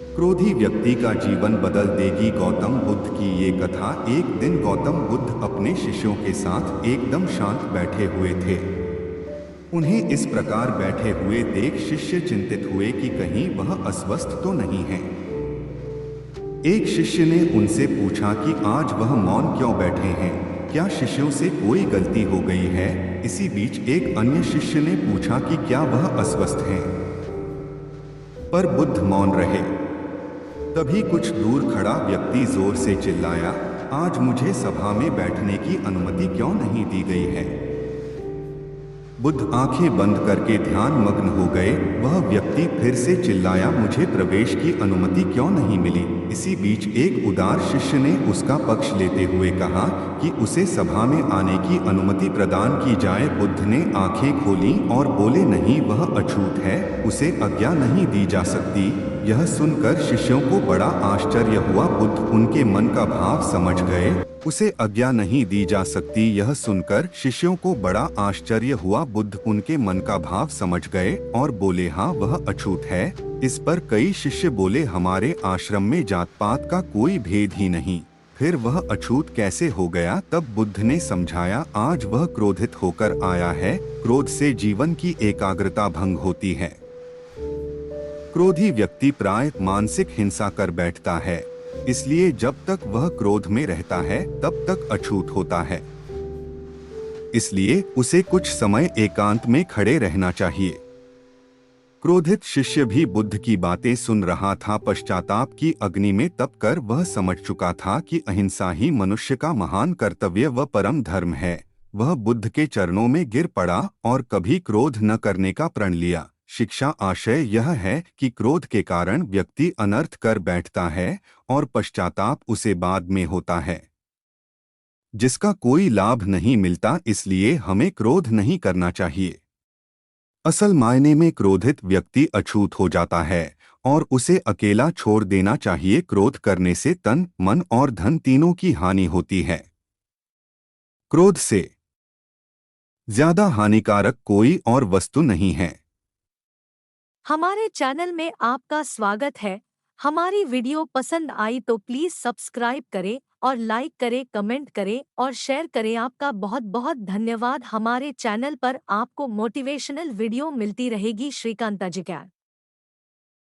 क्रोधी व्यक्ति का जीवन बदल देगी। गौतम बुद्ध की ये कथा। एक दिन गौतम बुद्ध अपने शिष्यों के साथ एकदम शांत बैठे हुए थे। उन्हें इस प्रकार बैठे हुए देख शिष्य चिंतित हुए कि कहीं वह अस्वस्थ तो नहीं है। एक शिष्य ने उनसे पूछा कि आज वह मौन क्यों बैठे हैं, क्या शिष्यों से कोई गलती हो गई है। इसी बीच एक अन्य शिष्य ने पूछा कि क्या वह अस्वस्थ हैं, पर बुद्ध मौन रहे। तभी कुछ दूर खड़ा व्यक्ति जोर से चिल्लाया, आज मुझे सभा में बैठने की अनुमति क्यों नहीं दी गई है। बुद्ध आंखें बंद करके ध्यान मग्न हो गए। वह व्यक्ति फिर से चिल्लाया, मुझे प्रवेश की अनुमति क्यों नहीं मिली। इसी बीच एक उदार शिष्य ने उसका पक्ष लेते हुए कहा कि उसे सभा में आने की अनुमति प्रदान की जाए। बुद्ध ने आंखें खोली और बोले, नहीं, वह अछूत है, उसे आज्ञा नहीं दी जा सकती। यह सुनकर शिष्यों को बड़ा आश्चर्य हुआ। बुद्ध उनके मन का भाव समझ गए। उसे आज्ञा नहीं दी जा सकती। यह सुनकर शिष्यों को बड़ा आश्चर्य हुआ। बुद्ध उनके मन का भाव समझ गए और बोले, हाँ, वह अछूत है। इस पर कई शिष्य बोले, हमारे आश्रम में जात पात का कोई भेद ही नहीं, फिर वह अछूत कैसे हो गया। तब बुद्ध ने समझाया, आज वह क्रोधित होकर आया है। क्रोध से जीवन की एकाग्रता भंग होती है। क्रोधी व्यक्ति प्राय मानसिक हिंसा कर बैठता है, इसलिए जब तक वह क्रोध में रहता है तब तक अछूत होता है। इसलिए उसे कुछ समय एकांत में खड़े रहना चाहिए। क्रोधित शिष्य भी बुद्ध की बातें सुन रहा था। पश्चाताप की अग्नि में तप कर वह समझ चुका था कि अहिंसा ही मनुष्य का महान कर्तव्य व परम धर्म है। वह बुद्ध के चरणों में गिर पड़ा और कभी क्रोध न करने का प्रण लिया। शिक्षा आशय यह है कि क्रोध के कारण व्यक्ति अनर्थ कर बैठता है और पश्चाताप उसे बाद में होता है, जिसका कोई लाभ नहीं मिलता। इसलिए हमें क्रोध नहीं करना चाहिए। असल मायने में क्रोधित व्यक्ति अछूत हो जाता है और उसे अकेला छोड़ देना चाहिए। क्रोध करने से तन, मन और धन तीनों की हानि होती है। क्रोध से ज्यादा हानिकारक कोई और वस्तु नहीं है। हमारे चैनल में आपका स्वागत है। हमारी वीडियो पसंद आई तो प्लीज सब्सक्राइब करें और लाइक करें, कमेंट करें और शेयर करें। आपका बहुत बहुत धन्यवाद। हमारे चैनल पर आपको मोटिवेशनल वीडियो मिलती रहेगी। श्रीकांता जी का